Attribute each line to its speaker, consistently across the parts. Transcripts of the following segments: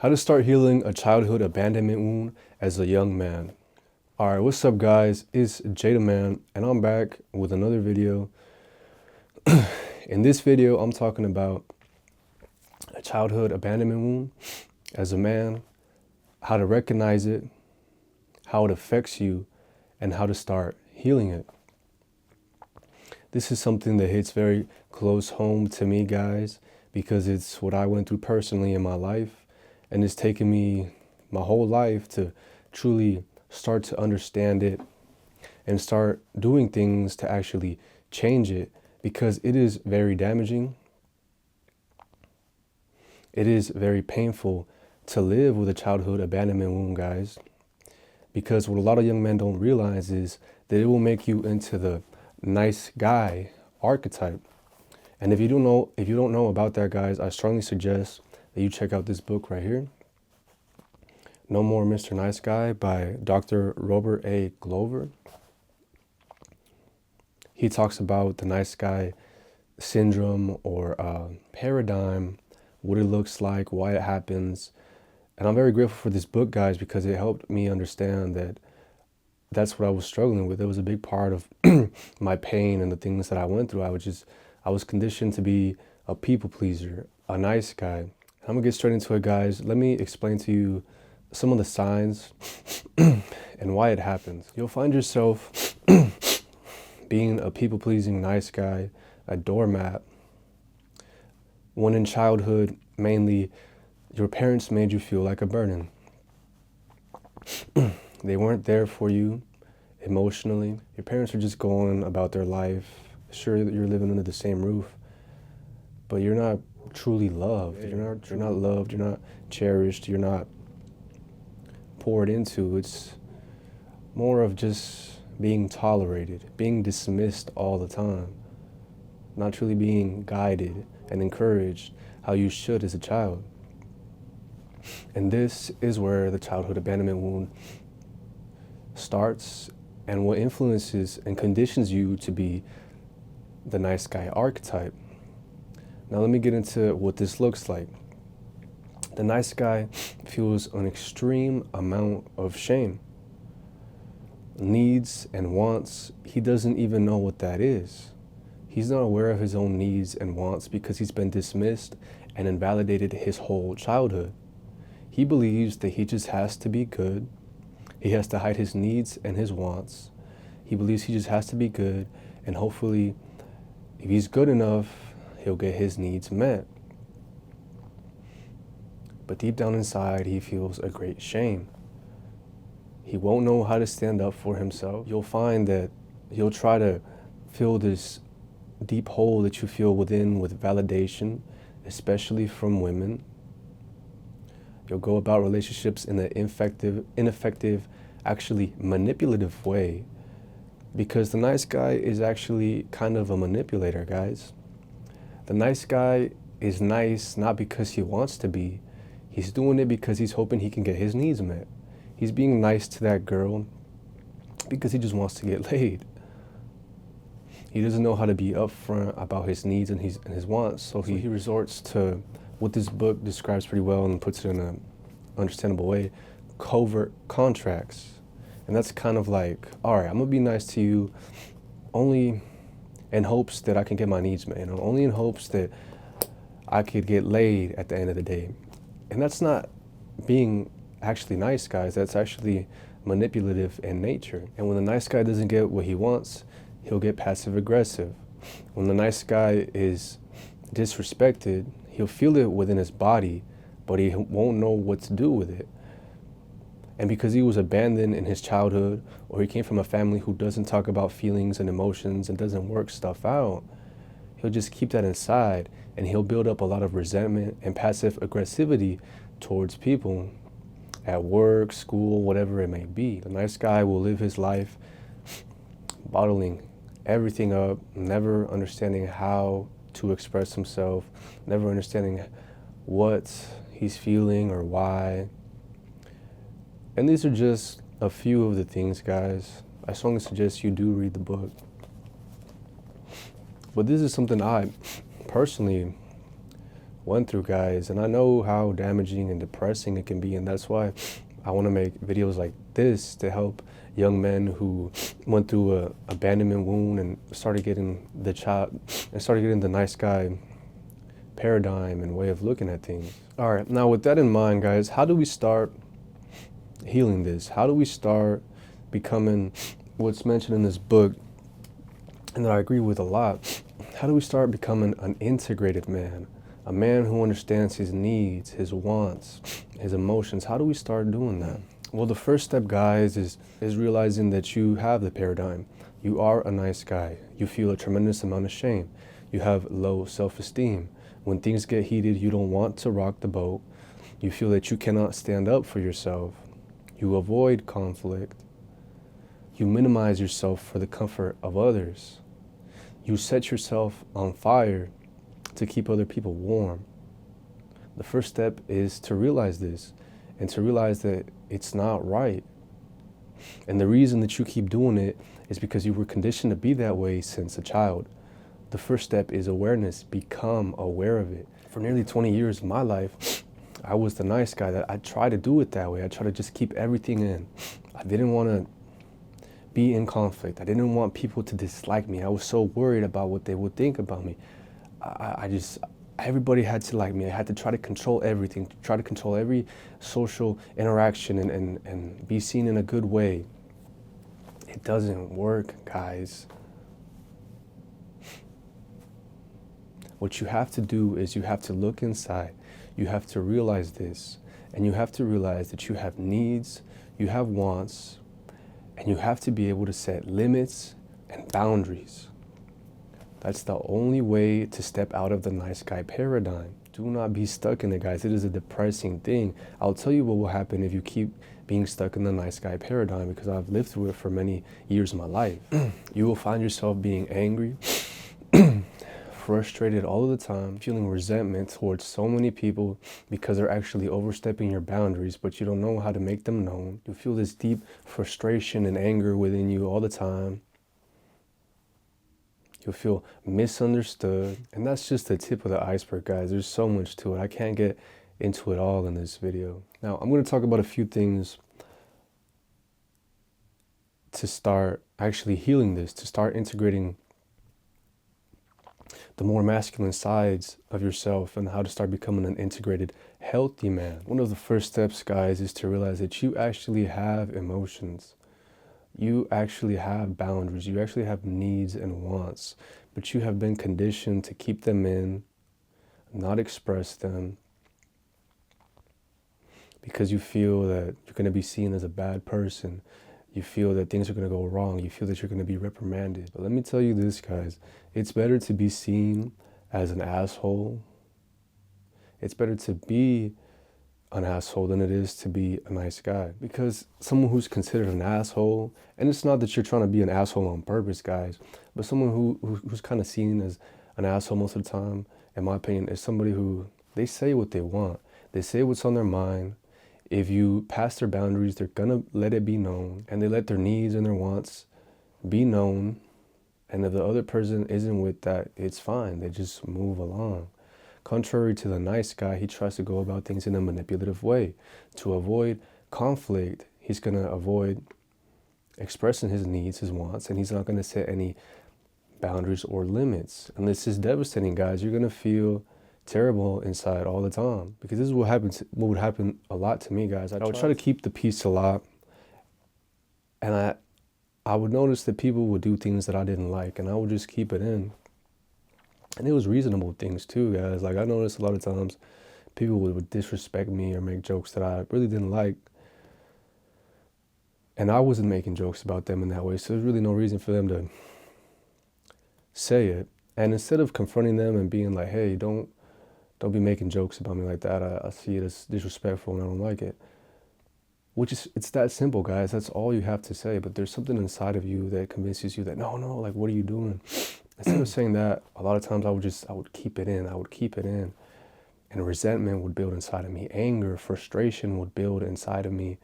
Speaker 1: How to start healing a childhood abandonment wound as a young man. Alright, what's up guys? It's Jada Man and I'm back with another video. In this video, I'm talking about a childhood abandonment wound as a man, how to recognize it, how it affects you, and how to start healing it. This is something that hits very close home to me, guys, because it's what I went through personally in my life. And it's taken me my whole life to truly start to understand it and start doing things to actually change it, because it is very damaging. It is very painful to live with a childhood abandonment wound, guys, because what a lot of young men don't realize is that it will make you into the nice guy archetype. And if you don't know about that, guys, I strongly suggest that you check out this book right here, No More Mr. Nice Guy by Dr. Robert A. Glover. He talks about the nice guy syndrome or paradigm, what it looks like, why it happens. And I'm very grateful for this book, guys, because it helped me understand that that's what I was struggling with. It was a big part of my pain and the things that I went through. I was conditioned to be a people pleaser, a nice guy. I'm gonna get straight into it, guys. Let me explain to you some of the signs and why it happens. You'll find yourself being a people-pleasing nice guy, a doormat, when in childhood, mainly, your parents made you feel like a burden. They weren't there for you emotionally. Your parents are just going about their life. Sure, you're living under the same roof, but you're not truly loved. You're not loved, you're not cherished, you're not poured into. It's more of just being tolerated, being dismissed all the time, not truly being guided and encouraged how you should as a child. And this is where the childhood abandonment wound starts, and what influences and conditions you to be the nice guy archetype. Now let me get into what this looks like. The nice guy feels an extreme amount of shame, needs and wants. He doesn't even know what that is. He's not aware of his own needs and wants because he's been dismissed and invalidated his whole childhood. He believes that he just has to be good. He has to hide his needs and his wants. He believes he just has to be good, and hopefully, if he's good enough, he'll get his needs met. But deep down inside, he feels a great shame. He won't know how to stand up for himself. You'll find that he'll try to fill this deep hole that you feel within with validation, especially from women. You'll go about relationships in an ineffective, actually manipulative way, because the nice guy is actually kind of a manipulator, guys. The nice guy is nice not because he wants to be. He's doing it because he's hoping he can get his needs met. He's being nice to that girl because he just wants to get laid. He doesn't know how to be upfront about his needs and his wants, so he resorts to what this book describes pretty well and puts it in an understandable way: covert contracts. And that's kind of like, all right, I'm gonna be nice to you only in hopes that I can get my needs met, only in hopes that I could get laid at the end of the day. And that's not being actually nice, guys. That's actually manipulative in nature. And when the nice guy doesn't get what he wants, he'll get passive aggressive. When the nice guy is disrespected, he'll feel it within his body, but he won't know what to do with it. And because he was abandoned in his childhood, or he came from a family who doesn't talk about feelings and emotions and doesn't work stuff out, he'll just keep that inside, and he'll build up a lot of resentment and passive aggressivity towards people at work, school, whatever it may be. The nice guy will live his life bottling everything up, never understanding how to express himself, never understanding what he's feeling or why. And these are just a few of the things, guys. I strongly suggest you do read the book. But this is something I personally went through, guys, and I know how damaging and depressing it can be, and that's why I want to make videos like this to help young men who went through a abandonment wound and started getting the nice guy paradigm and way of looking at things. All right, now with that in mind, guys, how do we start healing this? How do we start becoming what's mentioned in this book, and that I agree with a lot? How do we start becoming an integrated man? A man who understands his needs, his wants, his emotions. How do we start doing that? Well, the first step, guys, is realizing that you have the paradigm. You are a nice guy. You feel a tremendous amount of shame. You have low self-esteem. When things get heated, you don't want to rock the boat. You feel that you cannot stand up for yourself. You avoid conflict. You minimize yourself for the comfort of others. You set yourself on fire to keep other people warm. The first step is to realize this and to realize that it's not right. And the reason that you keep doing it is because you were conditioned to be that way since a child. The first step is awareness. Become aware of it. For nearly 20 years of my life, I was the nice guy. That I tried to do it that way. I tried to just keep everything in. I didn't want to be in conflict. I didn't want people to dislike me. I was so worried about what they would think about me. Everybody had to like me. I had to try to control everything, try to control every social interaction and be seen in a good way. It doesn't work, guys. What you have to do is you have to look inside. You have to realize this, and you have to realize that you have needs, you have wants, and you have to be able to set limits and boundaries. That's the only way to step out of the nice guy paradigm. Do not be stuck in it, guys. It is a depressing thing. I'll tell you what will happen if you keep being stuck in the nice guy paradigm, because I've lived through it for many years of my life. You will find yourself being angry, frustrated all of the time, feeling resentment towards so many people because they're actually overstepping your boundaries, but you don't know how to make them known. You feel this deep frustration and anger within you all the time. You'll feel misunderstood. And that's just the tip of the iceberg, guys. There's so much to it. I can't get into it all in this video. Now, I'm going to talk about a few things to start actually healing this, to start integrating the more masculine sides of yourself and how to start becoming an integrated, healthy man. One of the first steps, guys, is to realize that you actually have emotions. You actually have boundaries. You actually have needs and wants, but you have been conditioned to keep them in, not express them, because you feel that you're going to be seen as a bad person. You feel that things are going to go wrong. You feel that you're going to be reprimanded. But let me tell you this, guys. It's better to be seen as an asshole. It's better to be an asshole than it is to be a nice guy. Because someone who's considered an asshole, and it's not that you're trying to be an asshole on purpose, guys, but someone who's kind of seen as an asshole most of the time, in my opinion, is somebody who, they say what they want. They say what's on their mind. If you pass their boundaries, they're gonna let it be known, and they let their needs and their wants be known. And if the other person isn't with that, it's fine. They just move along. Contrary to the nice guy, he tries to go about things in a manipulative way. To avoid conflict, he's gonna avoid expressing his needs, his wants, and he's not gonna set any boundaries or limits. And this is devastating, guys. You're gonna feel terrible inside all the time, because this is what would happen a lot to me, guys. I would try to keep the peace a lot, and I would notice that people would do things that I didn't like, and I would just keep it in. And it was reasonable things too, guys. Like, I noticed a lot of times people would disrespect me or make jokes that I really didn't like, and I wasn't making jokes about them in that way, so there's really no reason for them to say it. And instead of confronting them and being like, hey, don't be making jokes about me like that. I see it as disrespectful and I don't like it. It's that simple, guys. That's all you have to say. But there's something inside of you that convinces you that, no, like, what are you doing? Instead of saying that, a lot of times I would keep it in. I would keep it in. And resentment would build inside of me. Anger, frustration would build inside of me.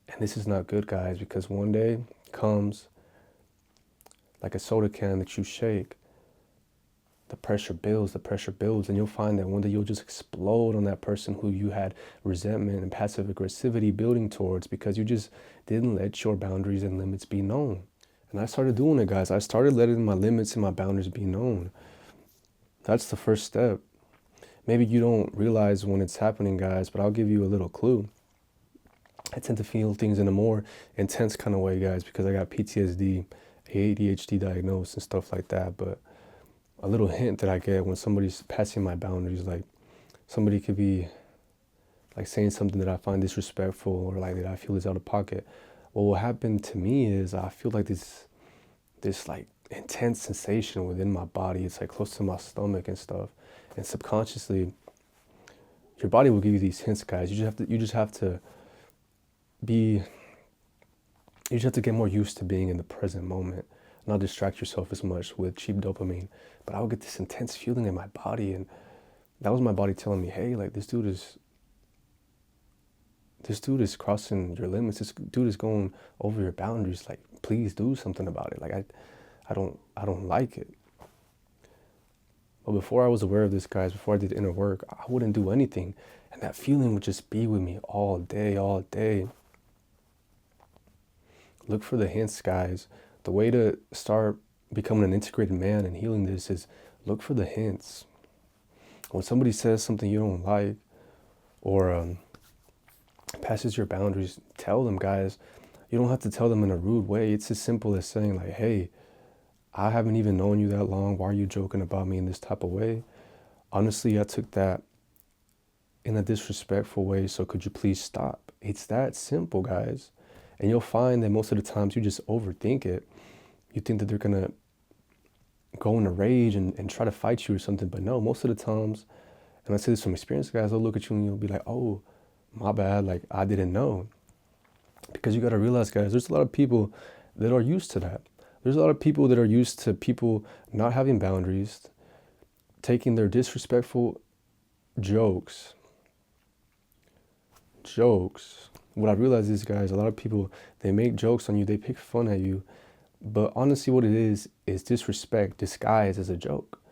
Speaker 1: And this is not good, guys, because one day comes like a soda can that you shake. the pressure builds, and you'll find that one day you'll just explode on that person who you had resentment and passive aggressivity building towards because you just didn't let your boundaries and limits be known. And I started doing it, guys. I started letting my limits and my boundaries be known. That's the first step. Maybe you don't realize when it's happening, guys, but I'll give you a little clue. I tend to feel things in a more intense kind of way, guys, because I got PTSD, ADHD diagnosed and stuff like that. But a little hint that I get when somebody's passing my boundaries, like somebody could be like saying something that I find disrespectful or like that I feel is out of pocket. Well, what happened to me is I feel like this like intense sensation within my body. It's like close to my stomach and stuff. And subconsciously, your body will give you these hints, guys. You just have to get more used to being in the present moment, not distract yourself as much with cheap dopamine. But I would get this intense feeling in my body, and that was my body telling me, hey, like this dude is crossing your limits. This dude is going over your boundaries. Like, please do something about it. Like I don't like it. But before I was aware of this, guys, before I did inner work, I wouldn't do anything. And that feeling would just be with me all day, all day. Look for the hints, guys. The way to start becoming an integrated man and healing this is look for the hints. When somebody says something you don't like or passes your boundaries, tell them, guys. You don't have to tell them in a rude way. It's as simple as saying like, hey, I haven't even known you that long. Why are you joking about me in this type of way? Honestly, I took that in a disrespectful way, so could you please stop? It's that simple, guys. And you'll find that most of the times you just overthink it. You think that they're going to go in a rage and try to fight you or something. But no, most of the times, and I say this from experience, guys, they'll look at you and you'll be like, oh, my bad, like I didn't know. Because you got to realize, guys, there's a lot of people that are used to that. There's a lot of people that are used to people not having boundaries, taking their disrespectful jokes. What I realize is, guys, a lot of people, they make jokes on you, they pick fun at you, but honestly what it is disrespect disguised as a joke.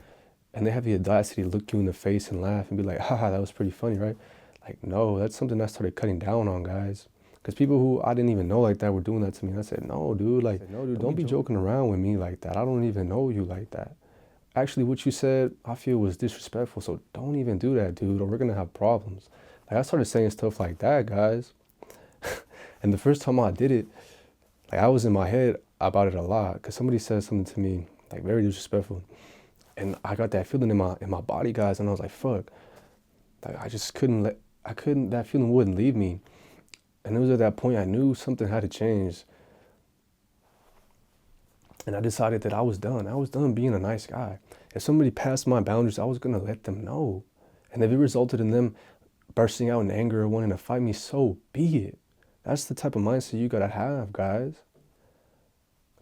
Speaker 1: And they have the audacity to look you in the face and laugh and be like, haha, that was pretty funny, right? Like, no, that's something I started cutting down on, guys. Because people who I didn't even know like that were doing that to me. I said, no, dude, don't be joking around with me like that. I don't even know you like that. Actually, what you said, I feel was disrespectful, so don't even do that, dude, or we're going to have problems. Like, I started saying stuff like that, guys. And the first time I did it, like, I was in my head about it a lot because somebody said something to me, like, very disrespectful. And I got that feeling in my body, guys, and I was like, fuck. Like, I just that feeling wouldn't leave me. And it was at that point I knew something had to change. And I decided that I was done. I was done being a nice guy. If somebody passed my boundaries, I was going to let them know. And if it resulted in them bursting out in anger or wanting to fight me, so be it. That's the type of mindset you got to have, guys.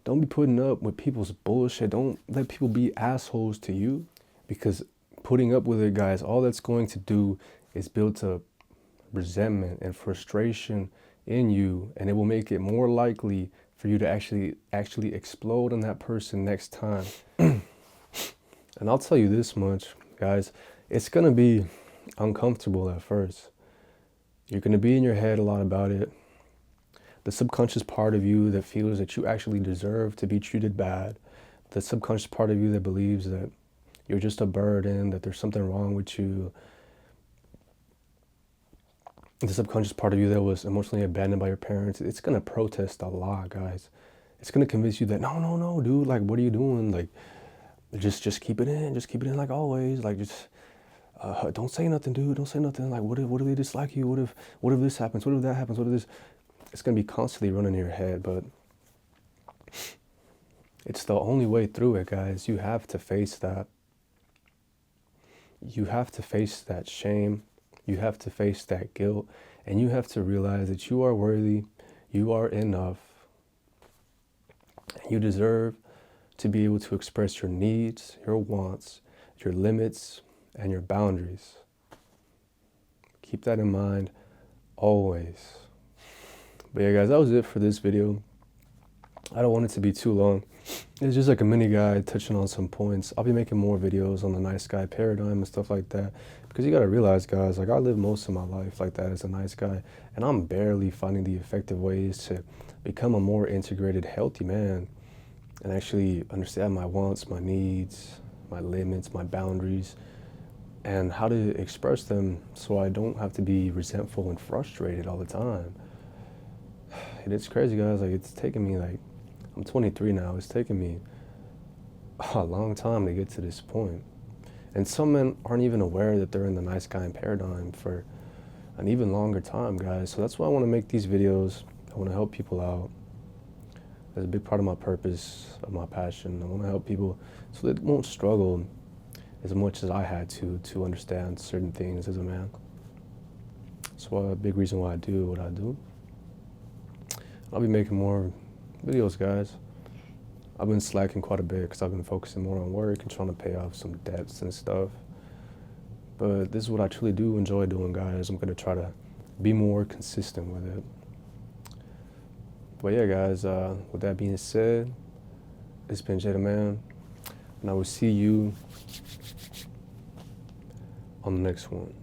Speaker 1: Don't be putting up with people's bullshit. Don't let people be assholes to you. Because putting up with it, guys, all that's going to do is build up resentment and frustration in you, and it will make it more likely for you to actually explode on that person next time. And I'll tell you this much, guys, it's gonna be uncomfortable at first. You're gonna be in your head a lot about it. The subconscious part of you that feels that you actually deserve to be treated bad, the subconscious part of you that believes that you're just a burden, that there's something wrong with you, the subconscious part of you that was emotionally abandoned by your parents, it's going to protest a lot, guys. It's going to convince you that, no, dude, like, what are you doing? Like, just keep it in like always. Like, just, don't say nothing, dude, don't say nothing. Like, what if they dislike you? What if this happens? What if that happens? What if this? It's going to be constantly running in your head, but it's the only way through it, guys. You have to face that. You have to face that shame. You have to face that guilt, and you have to realize that you are worthy, you are enough, and you deserve to be able to express your needs, your wants, your limits, and your boundaries. Keep that in mind always. But yeah, guys, that was it for this video. I don't want it to be too long. It's just like a mini guide touching on some points. I'll be making more videos on the nice guy paradigm and stuff like that. Because you gotta realize, guys, like I live most of my life like that as a nice guy, and I'm barely finding the effective ways to become a more integrated, healthy man and actually understand my wants, my needs, my limits, my boundaries, and how to express them so I don't have to be resentful and frustrated all the time. And it's crazy, guys. Like it's taken me like I'm 23 now. It's taken me a long time to get to this point. And some men aren't even aware that they're in the nice guy paradigm for an even longer time, guys. So that's why I want to make these videos. I want to help people out. That's a big part of my purpose, of my passion. I want to help people so they won't struggle as much as I had to understand certain things as a man. So a big reason why I do what I do. I'll be making more videos, guys. I've been slacking quite a bit because I've been focusing more on work and trying to pay off some debts and stuff. But this is what I truly do enjoy doing, guys. I'm going to try to be more consistent with it. But yeah, guys, with that being said, it's been Jada Man, and I will see you on the next one.